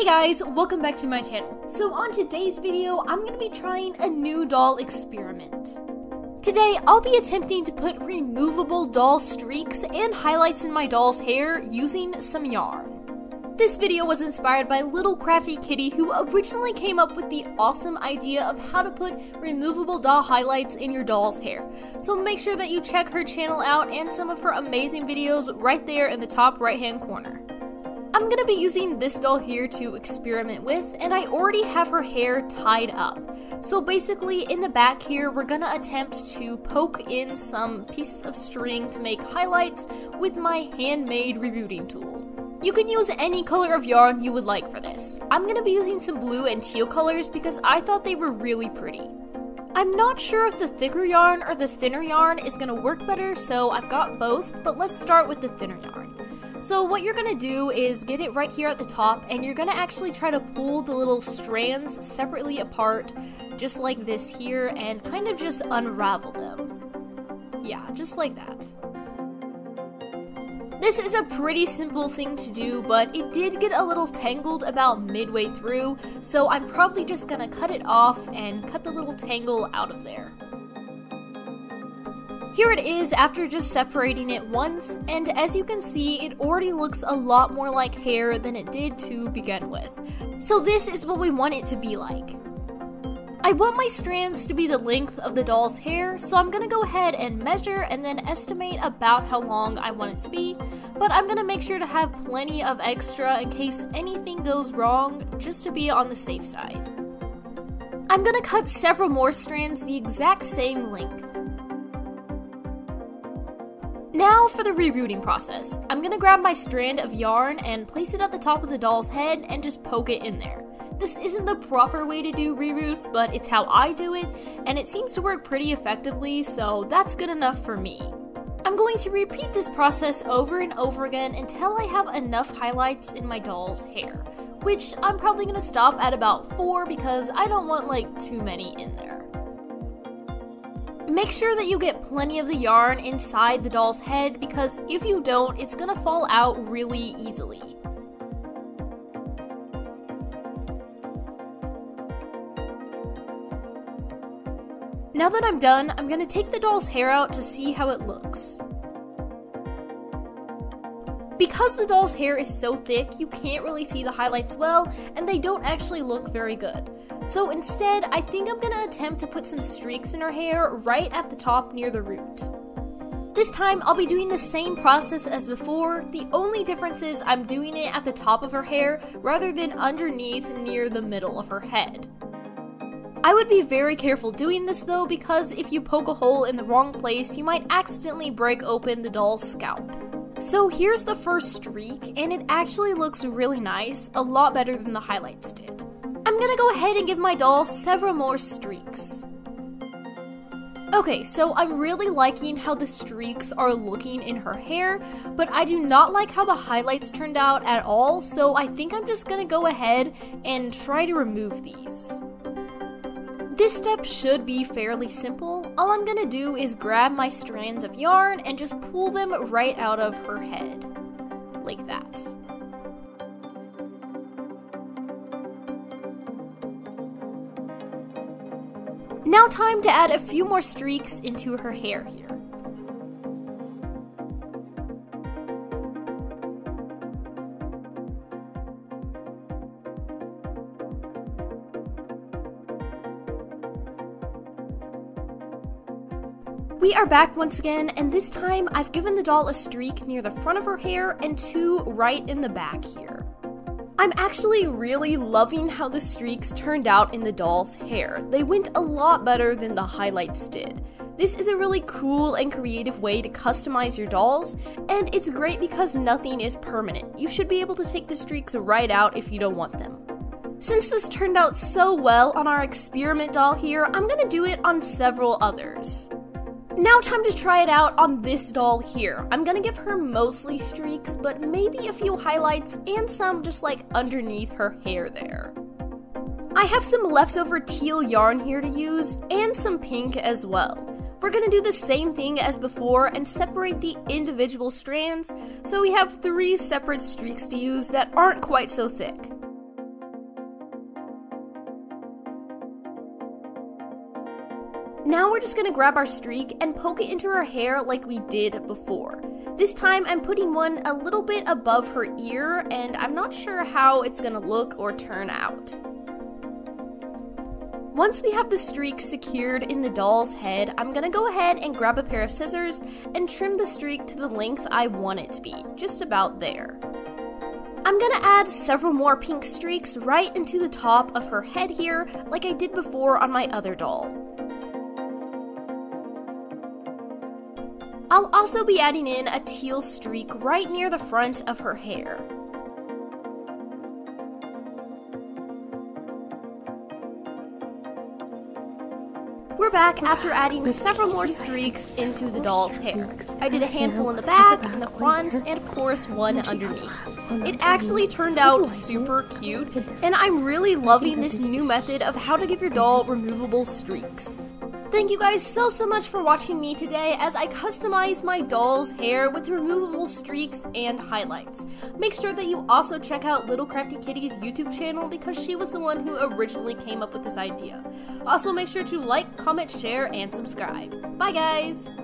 guys, welcome back to my channel. So on today's video, I'm going to be trying a new doll experiment. Today, I'll be attempting to put removable doll streaks and highlights in my doll's hair using some yarn. This video was inspired by LittleCraftyKitty, who originally came up with the awesome idea of how to put removable doll highlights in your doll's hair. So make sure that you check her channel out and some of her amazing videos right there in the top right hand corner. I'm gonna be using this doll here to experiment with, and I already have her hair tied up. So basically, in the back here, we're gonna attempt to poke in some pieces of string to make highlights with my handmade rebooting tool. You can use any color of yarn you would like for this. I'm gonna be using some blue and teal colors because I thought they were really pretty. I'm not sure if the thicker yarn or the thinner yarn is gonna work better, so I've got both, but let's start with the thinner yarn. So what you're gonna do is get it right here at the top, and you're gonna actually try to pull the little strands separately apart, just like this here, and kind of just unravel them. Yeah, just like that. This is a pretty simple thing to do, but it did get a little tangled about midway through, so I'm probably just gonna cut it off and cut the little tangle out of there. Here it is after just separating it once, and as you can see, it already looks a lot more like hair than it did to begin with. So this is what we want it to be like. I want my strands to be the length of the doll's hair, so I'm gonna go ahead and measure and then estimate about how long I want it to be, but I'm gonna make sure to have plenty of extra in case anything goes wrong, just to be on the safe side. I'm gonna cut several more strands the exact same length. Now for the rerouting process. I'm gonna grab my strand of yarn and place it at the top of the doll's head and just poke it in there. This isn't the proper way to do reroutes, but it's how I do it, and it seems to work pretty effectively, so that's good enough for me. I'm going to repeat this process over and over again until I have enough highlights in my doll's hair, which I'm probably gonna stop at about 4 because I don't want like too many in there. Make sure that you get plenty of the yarn inside the doll's head because if you don't, it's gonna fall out really easily. Now that I'm done, I'm gonna take the doll's hair out to see how it looks. Because the doll's hair is so thick, you can't really see the highlights well, and they don't actually look very good. So instead, I think I'm gonna attempt to put some streaks in her hair right at the top near the root. This time, I'll be doing the same process as before. The only difference is I'm doing it at the top of her hair rather than underneath near the middle of her head. I would be very careful doing this though, because if you poke a hole in the wrong place, you might accidentally break open the doll's scalp. So here's the first streak, and it actually looks really nice, a lot better than the highlights did. I'm gonna go ahead and give my doll several more streaks. Okay, so I'm really liking how the streaks are looking in her hair, but I do not like how the highlights turned out at all, so I think I'm just gonna go ahead and try to remove these. This step should be fairly simple. All I'm gonna do is grab my strands of yarn and just pull them right out of her head, like that. Now time to add a few more streaks into her hair here. We are back once again, and this time I've given the doll a streak near the front of her hair and 2 right in the back here. I'm actually really loving how the streaks turned out in the doll's hair. They went a lot better than the highlights did. This is a really cool and creative way to customize your dolls, and it's great because nothing is permanent. You should be able to take the streaks right out if you don't want them. Since this turned out so well on our experiment doll here, I'm gonna do it on several others. Now time to try it out on this doll here. I'm gonna give her mostly streaks, but maybe a few highlights and some just like underneath her hair there. I have some leftover teal yarn here to use, and some pink as well. We're gonna do the same thing as before and separate the individual strands, so we have 3 separate streaks to use that aren't quite so thick. Now we're just gonna grab our streak and poke it into her hair like we did before. This time I'm putting one a little bit above her ear, and I'm not sure how it's gonna look or turn out. Once we have the streak secured in the doll's head, I'm gonna go ahead and grab a pair of scissors and trim the streak to the length I want it to be, just about there. I'm gonna add several more pink streaks right into the top of her head here, like I did before on my other doll. I'll also be adding in a teal streak right near the front of her hair. We're back after adding several more streaks into the doll's hair. I did a handful in the back, in the front, and of course one underneath. It actually turned out super cute, and I'm really loving this new method of how to give your doll removable streaks. Thank you guys so much for watching me today as I customized my doll's hair with removable streaks and highlights. Make sure that you also check out LittleCraftyKitty's YouTube channel because she was the one who originally came up with this idea. Also make sure to like, comment, share, and subscribe. Bye guys!